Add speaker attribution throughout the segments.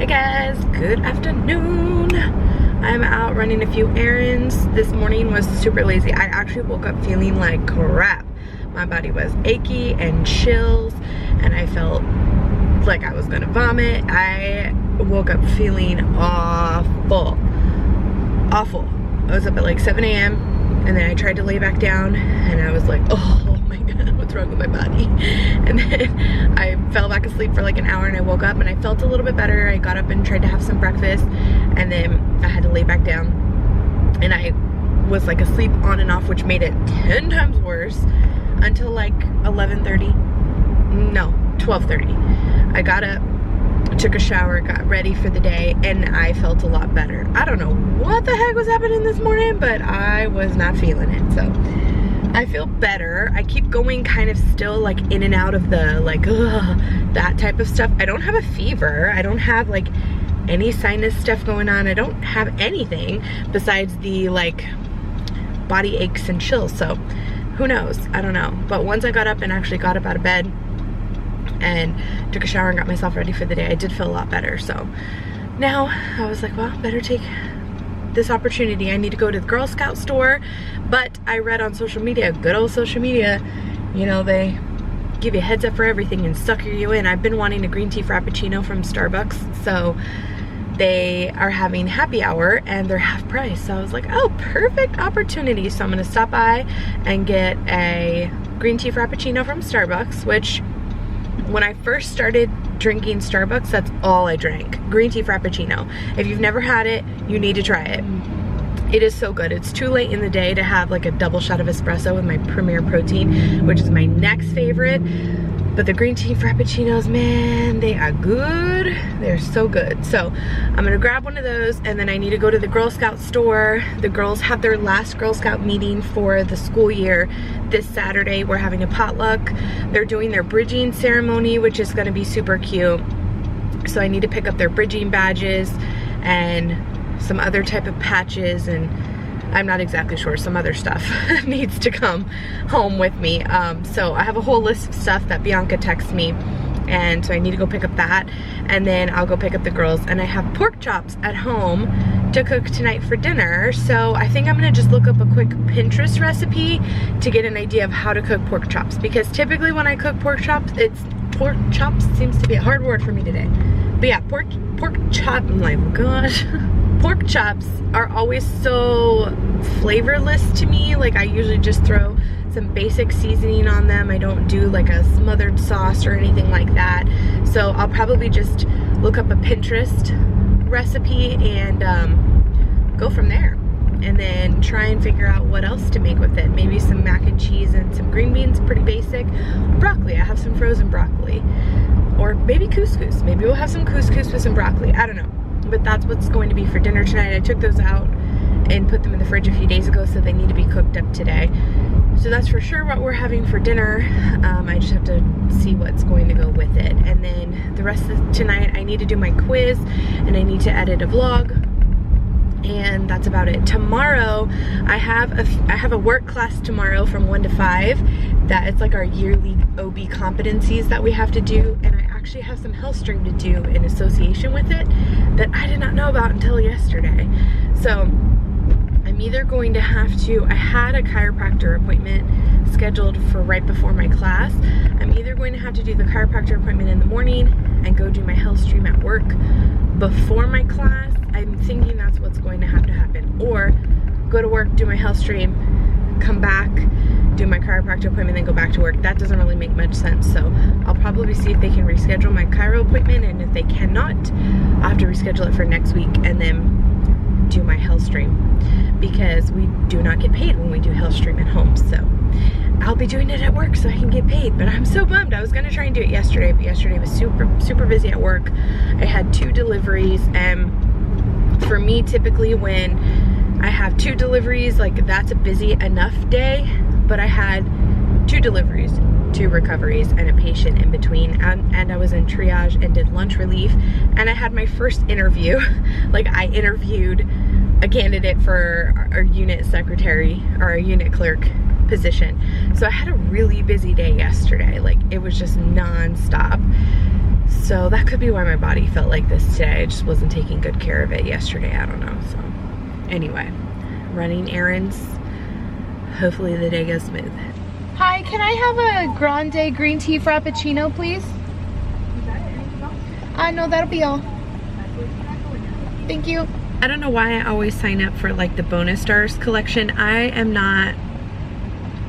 Speaker 1: Hey guys, good afternoon. I'm out running a few errands. This morning was super lazy. I actually woke up feeling like crap. My body was achy and chills and I felt like I was gonna vomit. I woke up feeling awful. I was up at like 7 a.m. and then I tried to lay back down and I was like, oh my god, what's wrong with my body? And then I fell back asleep for like an hour and I woke up and I felt a little bit better. I got up and tried to have some breakfast and then I had to lay back down and I was like asleep on and off, which made it 10 times worse until like 12:30. I got up, took a shower, got ready for the day, and I felt a lot better. I don't know what the heck was happening this morning, but I was not feeling it, so I feel better. I keep going kind of still like in and out of the like that type of stuff. I don't have a fever. I don't have like any sinus stuff going on. I don't have anything besides the like body aches and chills, so who knows? I don't know. But once I got up and actually got up out of bed and took a shower and got myself ready for the day, I did feel a lot better. So now I was like, well, better take this opportunity. I need to go to the Girl Scout store, but I read on social media, good old social media, you know, they give you a heads up for everything and sucker you in. I've been wanting a green tea frappuccino from Starbucks, so they are having happy hour and they're half price. So I was like, oh, perfect opportunity. So I'm gonna stop by and get a green tea frappuccino from Starbucks, which when I first started drinking Starbucks, that's all I drank. Green tea frappuccino. If you've never had it, you need to try it. It is so good. It's too late in the day to have like a double shot of espresso with my Premier Protein, which is my next favorite. But the green tea frappuccinos, man, they are good. They're so good. So I'm gonna grab one of those and then I need to go to the Girl Scout store. The girls have their last Girl Scout meeting for the school year this Saturday. We're having a potluck. They're doing their bridging ceremony, which is gonna be super cute. So I need to pick up their bridging badges and some other type of patches, and I'm not exactly sure, some other stuff needs to come home with me. So I have a whole list of stuff that Bianca texts me, and so I need to go pick up that, and then I'll go pick up the girls. And I have pork chops at home to cook tonight for dinner, so I think I'm gonna just look up a quick Pinterest recipe to get an idea of how to cook pork chops, because typically when I cook pork chops, pork chops seems to be a hard word for me today. But yeah, pork chop, I'm like, oh gosh. Pork chops are always so flavorless to me. Like I usually just throw some basic seasoning on them. I don't do like a smothered sauce or anything like that. So I'll probably just look up a Pinterest recipe and go from there. And then try and figure out what else to make with it. Maybe some mac and cheese and some green beans, pretty basic. Broccoli, I have some frozen broccoli. Or maybe couscous. Maybe we'll have some couscous with some broccoli. I don't know. But that's what's going to be for dinner tonight. I took those out and put them in the fridge a few days ago, so they need to be cooked up today. So that's for sure what we're having for dinner. I just have to see what's going to go with it. And then the rest of tonight, I need to do my quiz and I need to edit a vlog. And that's about it. Tomorrow, I have a work class tomorrow from 1 to 5. That it's like our yearly OB competencies that we have to do, and I actually have some health stream to do in association with it that I did not know about until yesterday. So I'm either going to have to, I had a chiropractor appointment scheduled for right before my class. I'm either going to have to do the chiropractor appointment in the morning and go do my health stream at work before my class. I'm thinking that's what's going to have to happen. Or go to work, do my health stream, come back, do my chiropractor appointment, then go back to work. That doesn't really make much sense. So I'll probably see if they can reschedule my chiro appointment, and if they cannot, I'll have to reschedule it for next week and then do my health stream, because we do not get paid when we do health stream at home. So I'll be doing it at work so I can get paid, but I'm so bummed. I was gonna try and do it yesterday, but yesterday was super busy at work. I had 2 deliveries, and for me, typically when I have 2 deliveries, like that's a busy enough day, but I had 2 deliveries, 2 recoveries, and a patient in between, and I was in triage and did lunch relief, and I had my first interview. Like I interviewed a candidate for our unit secretary or our unit clerk position. So I had a really busy day yesterday. Like it was just non-stop. So that could be why my body felt like this today. I just wasn't taking good care of it yesterday. I don't know. So anyway, running errands. Hopefully the day goes smooth. Hi, can I have a grande green tea frappuccino, please? No, that'll be all. Thank you. I don't know why I always sign up for like the bonus stars collection. I am not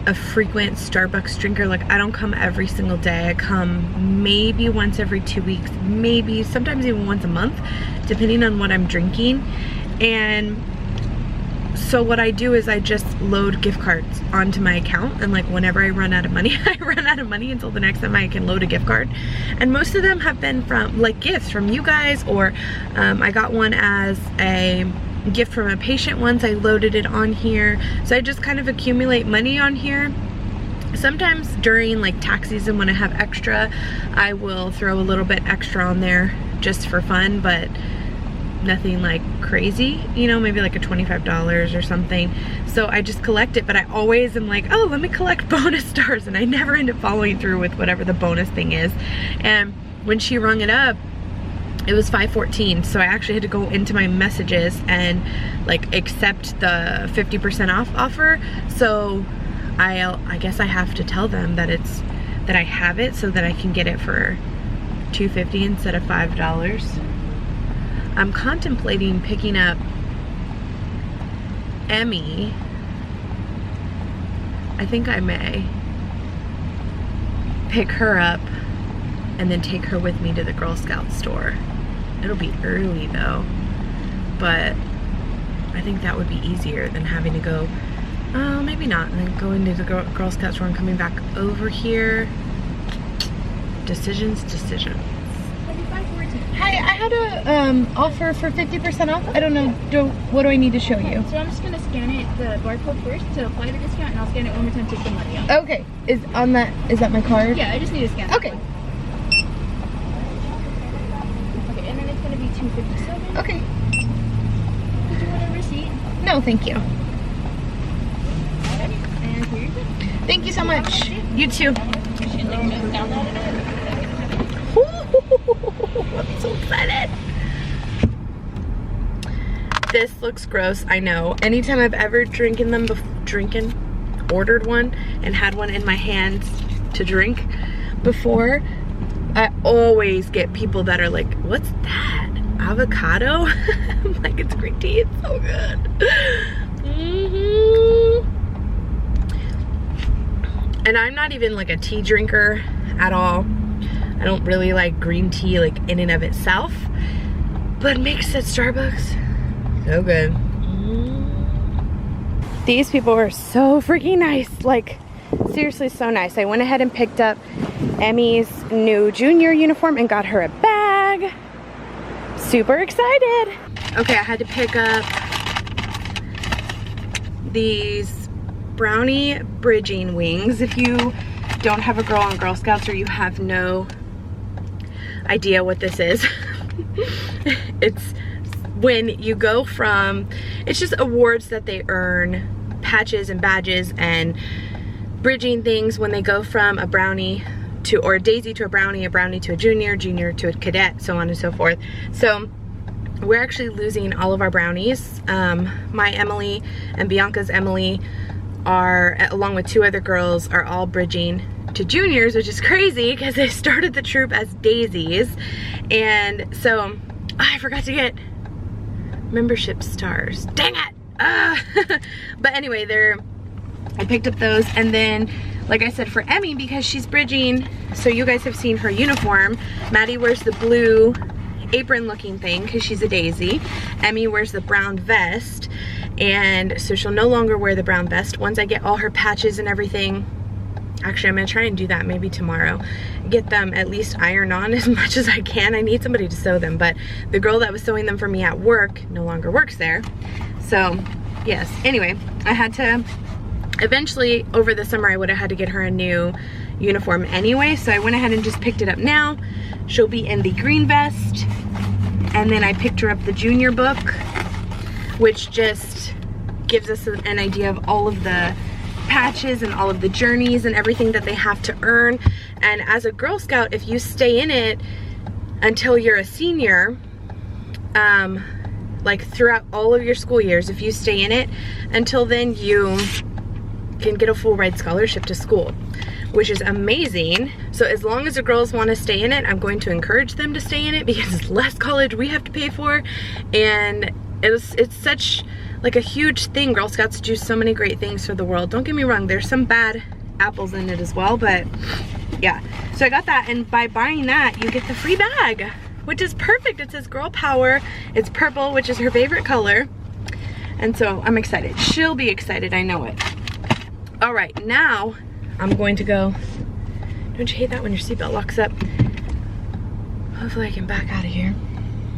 Speaker 1: a frequent Starbucks drinker. Like, I don't come every single day. I come maybe once every 2 weeks, maybe sometimes even once a month, depending on what I'm drinking. And so what I do is I just load gift cards onto my account, and like whenever I run out of money, I run out of money until the next time I can load a gift card. And most of them have been from like gifts from you guys, or I got one as a gift from a patient once. I loaded it on here. So I just kind of accumulate money on here. Sometimes during like tax season when I have extra, I will throw a little bit extra on there just for fun, but nothing like crazy, you know, maybe like a $25 or something. So I just collect it, but I always am like, oh, let me collect bonus stars, and I never end up following through with whatever the bonus thing is. And when she rung it up, it was 5:14, so I actually had to go into my messages and like accept the 50% off offer. So I guess I have to tell them that it's that I have it, so that I can get it for $2.50 instead of $5. I'm contemplating picking up Emmy. I think I may pick her up and then take her with me to the Girl Scout store. It'll be early though, but I think that would be easier than having to go, oh, maybe not, and then go into the Girl Scout store and coming back over here. Decisions. Hi, I had a offer for 50% off. I don't know, what do I need to show you?
Speaker 2: So I'm just gonna scan it, the barcode first to apply the discount, and I'll scan it one more time to take the money out.
Speaker 1: Okay, is that my card?
Speaker 2: Yeah, I just need to scan it.
Speaker 1: Okay.
Speaker 2: Okay, and then it's gonna be $2.57.
Speaker 1: Okay.
Speaker 2: Did you want a receipt?
Speaker 1: No, thank you.
Speaker 2: Alrighty, and here you go.
Speaker 1: Thank you so much. You too. I'm so excited. This looks gross, I know. Anytime I've ever ordered one and had one in my hands to drink before, I always get people that are like, what's that? Avocado? I'm like, it's green tea, it's so good. And I'm not even like a tea drinker at all. I don't really like green tea like in and of itself, but mixed at Starbucks, so good. These people were so freaking nice, like seriously so nice. I went ahead and picked up Emmy's new junior uniform and got her a bag. Super excited. Okay, I had to pick up these brownie bridging wings. If you don't have a girl on Girl Scouts, or you have no idea what this is, it's when you go from, it's just awards that they earn, patches and badges and bridging things when they go from a brownie to, or a daisy to a brownie to a junior to a cadet, so on and so forth. So we're actually losing all of our brownies. My Emily and Bianca's Emily are, along with 2 other girls, are all bridging to juniors, which is crazy because they started the troop as daisies. And so I forgot to get membership stars, dang it. But anyway, I picked up those. And then like I said, for Emmy, because she's bridging, so you guys have seen her uniform. Maddie wears the blue apron looking thing because she's a daisy. Emmy wears the brown vest, and so she'll no longer wear the brown vest once I get all her patches and everything. Actually, I'm gonna try and do that maybe tomorrow. Get them at least ironed on as much as I can. I need somebody to sew them, but the girl that was sewing them for me at work no longer works there. So yes, anyway, I had to, eventually over the summer I would have had to get her a new uniform anyway, so I went ahead and just picked it up now. She'll be in the green vest, and then I picked her up the junior book, which just gives us an idea of all of the patches and all of the journeys and everything that they have to earn. And as a Girl Scout, if you stay in it, until you're a senior, like throughout all of your school years, if you stay in it, until then you can get a full ride scholarship to school, which is amazing. So as long as the girls want to stay in it, I'm going to encourage them to stay in it, because it's less college we have to pay for, and it's such like a huge thing. Girl Scouts do so many great things for the world. Don't get me wrong, there's some bad apples in it as well, but yeah. So I got that, and by buying that you get the free bag, which is perfect. It says Girl Power. It's purple, which is her favorite color, and so I'm excited. She'll be excited, I know it. All right, now I'm going to go. Don't you hate that when your seatbelt locks up? Hopefully I can back out of here.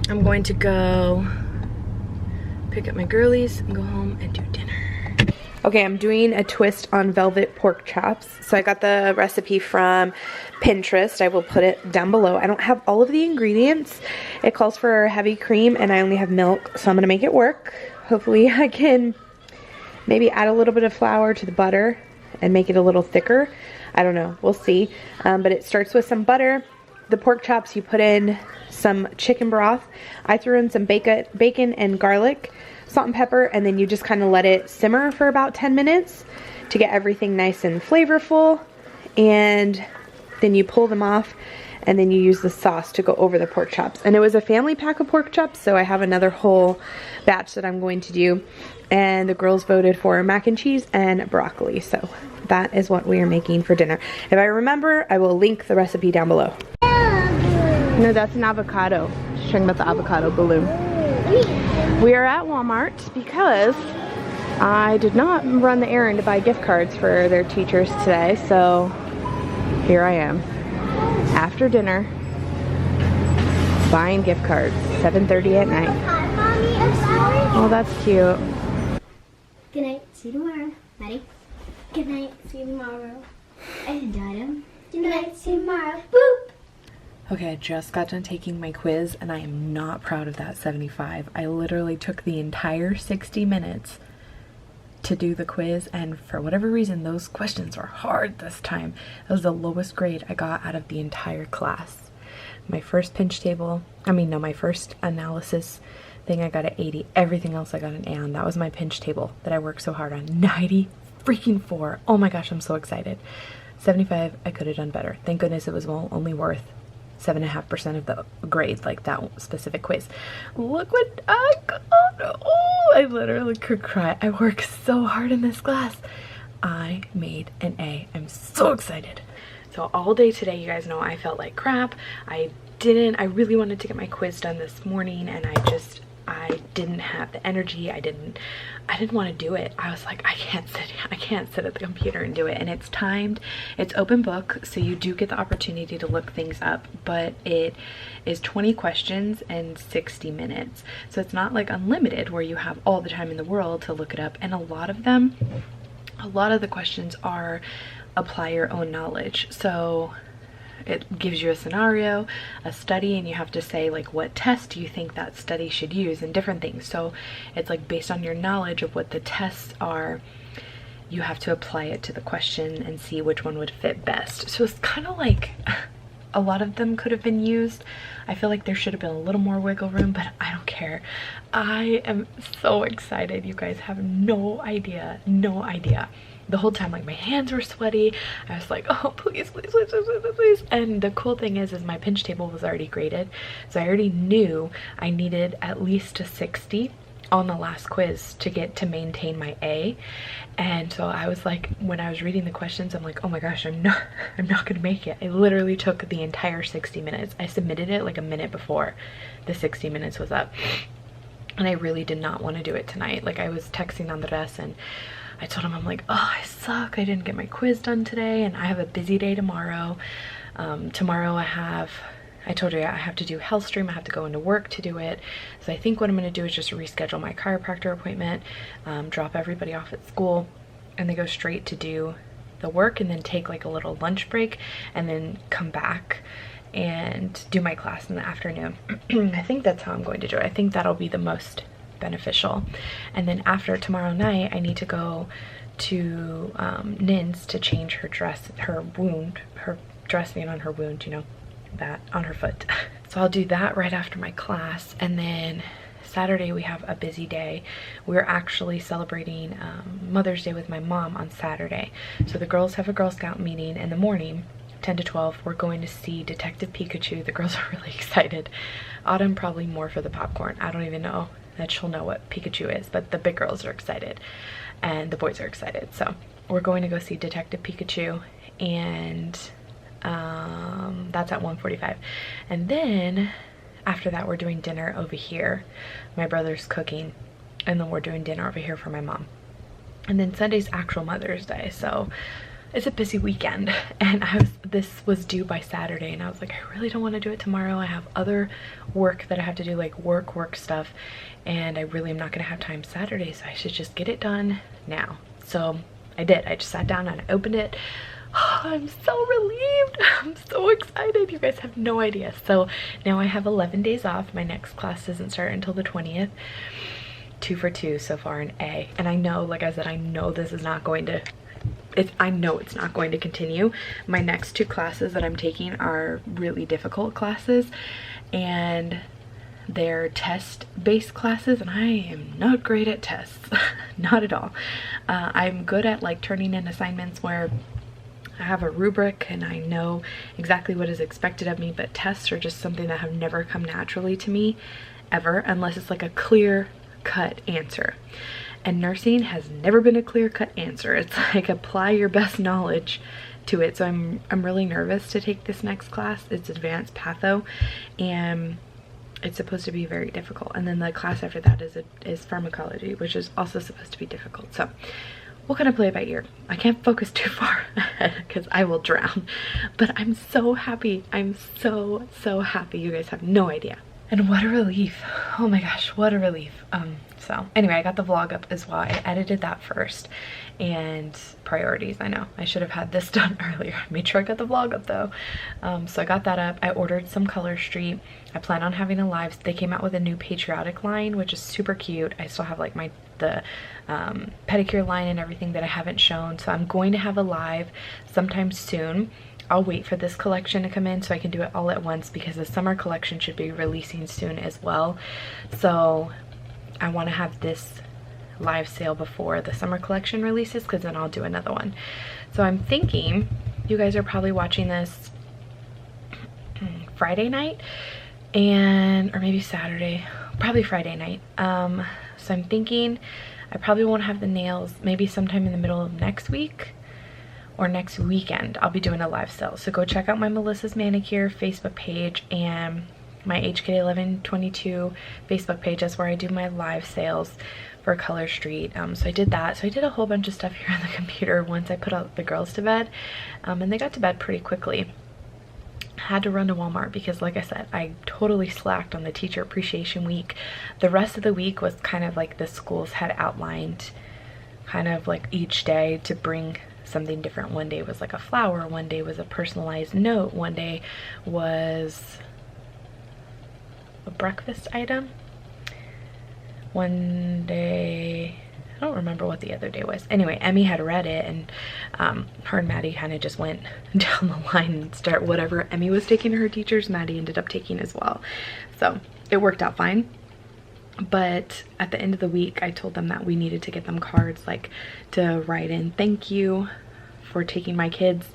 Speaker 1: I'm going to go pick up my girlies and go home and do dinner. Okay, I'm doing a twist on velvet pork chops. So I got the recipe from Pinterest. I will put it down below. I don't have all of the ingredients. It calls for heavy cream and I only have milk, so I'm gonna make it work. Hopefully I can maybe add a little bit of flour to the butter and make it a little thicker. I don't know, we'll see. But it starts with some butter. The pork chops, you put in some chicken broth. I threw in some bacon and garlic, salt and pepper, and then you just kind of let it simmer for about 10 minutes to get everything nice and flavorful. And then you pull them off, and then you use the sauce to go over the pork chops. And it was a family pack of pork chops, so I have another whole batch that I'm going to do. And the girls voted for mac and cheese and broccoli, so that is what we are making for dinner. If I remember, I will link the recipe down below. No, that's an avocado. She's talking about the avocado balloon. We are at Walmart because I did not run the errand to buy gift cards for their teachers today, so here I am after dinner buying gift cards, 7:30 at night. Oh, that's cute.
Speaker 3: Good night, see you tomorrow. Ready? Good night, see you tomorrow. And Adam. Good night, see you tomorrow. Boop!
Speaker 1: Okay, I just got done taking my quiz and I am not proud of that 75. I literally took the entire 60 minutes to do the quiz, and for whatever reason those questions were hard this time. That was the lowest grade I got out of the entire class. My first my first analysis thing I got an 80. Everything else I got an A on. That was my pinch table that I worked so hard on. 90 freaking 4. Oh my gosh, I'm so excited. 75, I could have done better. Thank goodness it was only worth 7.5% of the grade, like that specific quiz. Look what I got. Oh, I literally could cry. I worked so hard in this class. I made an A. I'm so excited. So all day today, you guys know I felt like crap. I really wanted to get my quiz done this morning, and I didn't have the energy. I didn't want to do it. I was like, I can't sit at the computer and do it. And it's timed, it's open book, so you do get the opportunity to look things up, but it is 20 questions and 60 minutes. So it's not like unlimited where you have all the time in the world to look it up. And a lot of the questions are apply your own knowledge. So it gives you a scenario, a study, and you have to say like what test do you think that study should use and different things. So it's like based on your knowledge of what the tests are, you have to apply it to the question and see which one would fit best. So it's kind of like a lot of them could have been used. I feel like there should have been a little more wiggle room, but I don't care. I am so excited. You guys have no idea. The whole time, like, my hands were sweaty. I was like, oh, please. And the cool thing is my pinch table was already graded, so I already knew I needed at least a 60 on the last quiz to maintain my A. And so I was like, when I was reading the questions, I'm like, oh my gosh, I'm not gonna make it. I literally took the entire 60 minutes. I submitted it like a minute before the 60 minutes was up, and I really did not want to do it tonight. Like, I was texting Andres and I told him, I'm like, oh, I suck. I didn't get my quiz done today, and I have a busy day tomorrow. Tomorrow I told you I have to do HealthStream. I have to go into work to do it. So I think what I'm going to do is just reschedule my chiropractor appointment, drop everybody off at school, and then go straight to do the work, and then take like a little lunch break, and then come back and do my class in the afternoon. I think that's how I'm going to do it. I think that'll be the most beneficial. And then after tomorrow night, I need to go to Nin's to change her dressing on her wound, you know, that on her foot. So I'll do that right after my class, and then Saturday we have a busy day. We're actually celebrating Mother's Day with my mom on Saturday. So the girls have a Girl Scout meeting in the morning, 10 to 12. We're going to see Detective Pikachu. The girls are really excited. Autumn probably more for the popcorn. I don't even know that she'll know what Pikachu is, but the big girls are excited and the boys are excited. So we're going to go see Detective Pikachu, and that's at 1:45. And then after that we're doing dinner over here. My brother's cooking, and then we're doing dinner over here for my mom. And then Sunday's actual Mother's Day, so it's a busy weekend. And this was due by Saturday, and I was like, I really don't want to do it tomorrow. I have other work that I have to do, like work stuff, and I really am not going to have time Saturday, so I should just get it done now. So I did. I just sat down and I opened it. Oh, I'm so relieved. I'm so excited. You guys have no idea. So now I have 11 days off. My next class doesn't start until the 20th. 2 for 2 so far in A. And I know, like I said, I know this is not going to, I know it's not going to continue. My next 2 classes that I'm taking are really difficult classes, and they're test-based classes, and I am not great at tests. Not at all. I'm good at like turning in assignments where I have a rubric and I know exactly what is expected of me, but tests are just something that have never come naturally to me ever, unless it's like a clear-cut answer. And nursing has never been a clear-cut answer. It's like apply your best knowledge to it. So I'm really nervous to take this next class. It's advanced patho, and it's supposed to be very difficult. And then the class after that is pharmacology, which is also supposed to be difficult. So we'll kind of play it by ear. I can't focus too far ahead because I will drown. But I'm so happy. I'm so happy. You guys have no idea. And what a relief. Oh my gosh, what a relief. So anyway, I got the vlog up as well. I edited that first. And priorities, I know. I should have had this done earlier. I made sure I got the vlog up though. So I got that up. I ordered some Color Street. I plan on having a live. They came out with a new patriotic line, which is super cute. I still have like the pedicure line and everything that I haven't shown. So I'm going to have a live sometime soon. I'll wait for this collection to come in so I can do it all at once, because the summer collection should be releasing soon as well. So I want to have this live sale before the summer collection releases, because then I'll do another one. So I'm thinking you guys are probably watching this Friday night, or maybe Saturday, probably Friday night. So I'm thinking I probably won't have the nails, maybe sometime in the middle of next week or next weekend. I'll be doing a live sale. So go check out my Melissa's Manicure Facebook page and my hkitty1122 Facebook page. That's where I do my live sales for Color Street. So I did that. So I did a whole bunch of stuff here on the computer once I put out the girls to bed, and they got to bed pretty quickly. I had to run to Walmart because, like I said, I totally slacked on the Teacher Appreciation Week. The rest of the week was kind of like the schools had outlined kind of like each day to bring something different. One day was like a flower, one day was a personalized note, one day was a breakfast item, one day, I don't remember what the other day was. Anyway, Emmy had read it, and her and Maddie kind of just went down the line and start whatever Emmy was taking to her teachers, Maddie ended up taking as well. So it worked out fine. But at the end of the week, I told them that we needed to get them cards, like to write in thank you for taking my kids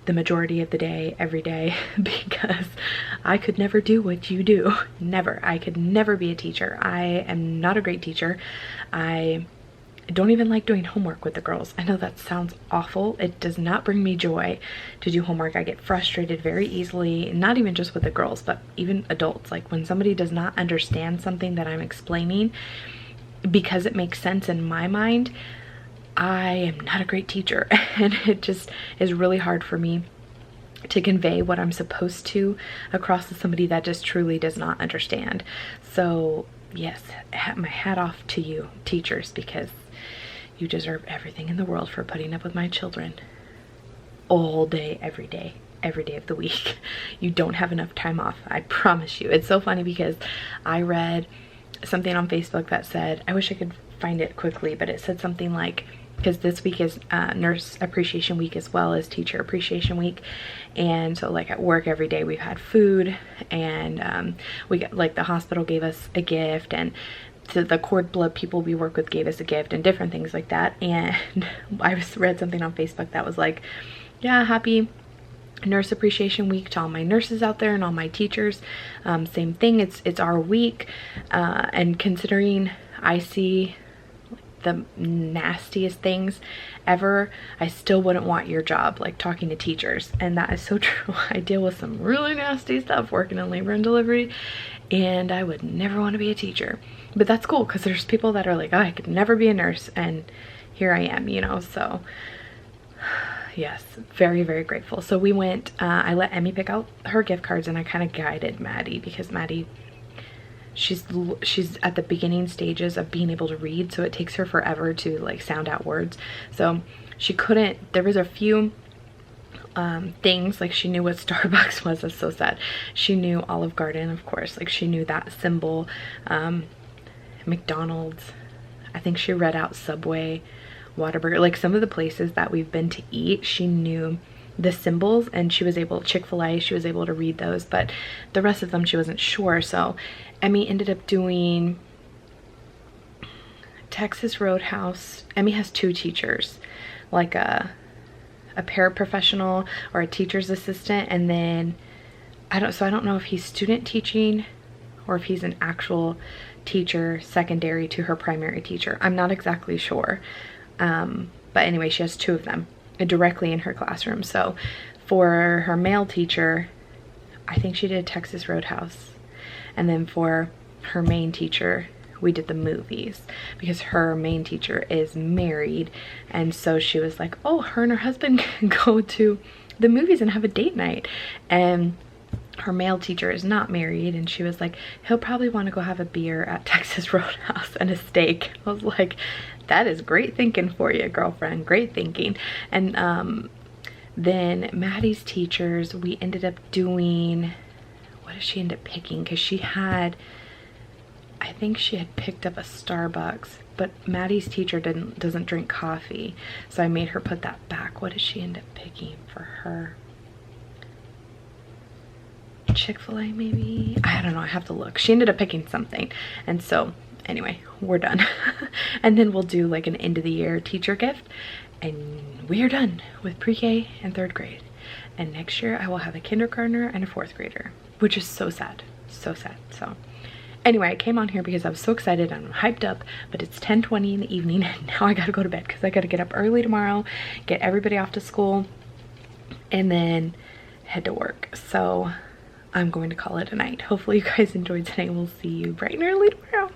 Speaker 1: the majority of the day, every day, because I could never do what you do. Never. I could never be a teacher. I am not a great teacher. I don't even like doing homework with the girls. I know that sounds awful. It does not bring me joy to do homework. I get frustrated very easily, not even just with the girls, but even adults. Like when somebody does not understand something that I'm explaining because it makes sense in my mind, I am not a great teacher. And it just is really hard for me to convey what I'm supposed to across to somebody that just truly does not understand. So yes, my hat off to you teachers, because you deserve everything in the world for putting up with my children all day, every day of the week. You don't have enough time off, I promise you. It's so funny because I read something on Facebook that said, I wish I could find it quickly, but it said something like, because this week is Nurse Appreciation Week as well as Teacher Appreciation Week. And so like at work every day we've had food, and we got, like, the hospital gave us a gift, and so the cord blood people we work with gave us a gift and different things like that. And I read something on Facebook that was like, yeah, happy Nurse Appreciation Week to all my nurses out there and all my teachers. Same thing, it's our week, and considering I see the nastiest things ever, I still wouldn't want your job, like talking to teachers. And that is so true. I deal with some really nasty stuff working in labor and delivery, and I would never want to be a teacher. But that's cool, because there's people that are like, oh, I could never be a nurse, and here I am, you know. So yes, very, very grateful. So we went, I let Emmy pick out her gift cards, and I kind of guided Maddie, because Maddie, she's at the beginning stages of being able to read, so it takes her forever to like sound out words. So she couldn't, there was a few things, like she knew what Starbucks was. That's so sad. She knew Olive Garden, of course, like she knew that symbol. McDonald's, I think she read out Subway, Whataburger, like some of the places that we've been to eat, she knew the symbols, and she was able, Chick-fil-A, she was able to read those, but the rest of them she wasn't sure. So Emmy ended up doing Texas Roadhouse. Emmy has two teachers, like a paraprofessional or a teacher's assistant, and then I don't know if he's student teaching or if he's an actual teacher secondary to her primary teacher. I'm not exactly sure, but anyway, she has two of them directly in her classroom. So for her male teacher, I think she did Texas Roadhouse, and then for her main teacher we did the movies, because her main teacher is married, and so she was like, oh, her and her husband can go to the movies and have a date night. And her male teacher is not married, and she was like, he'll probably want to go have a beer at Texas Roadhouse and a steak. I was like, that is great thinking for you, girlfriend, great thinking. And then Maddie's teachers, we ended up doing, what did she end up picking? Because she had, I think she had picked up a Starbucks, but Maddie's teacher doesn't drink coffee, so I made her put that back. What did she end up picking for her? Chick-fil-A maybe? I don't know, I have to look. She ended up picking something, and so anyway, we're done. And then we'll do like an end of the year teacher gift, and we are done with pre-K and 3rd grade. And next year I will have a kindergartner and a 4th grader, which is so sad, so sad. So anyway, I came on here because I was so excited and I'm hyped up, but it's 10:20 in the evening, and now I gotta go to bed because I gotta get up early tomorrow, get everybody off to school, and then head to work. So I'm going to call it a night. Hopefully you guys enjoyed today. We'll see you bright and early tomorrow.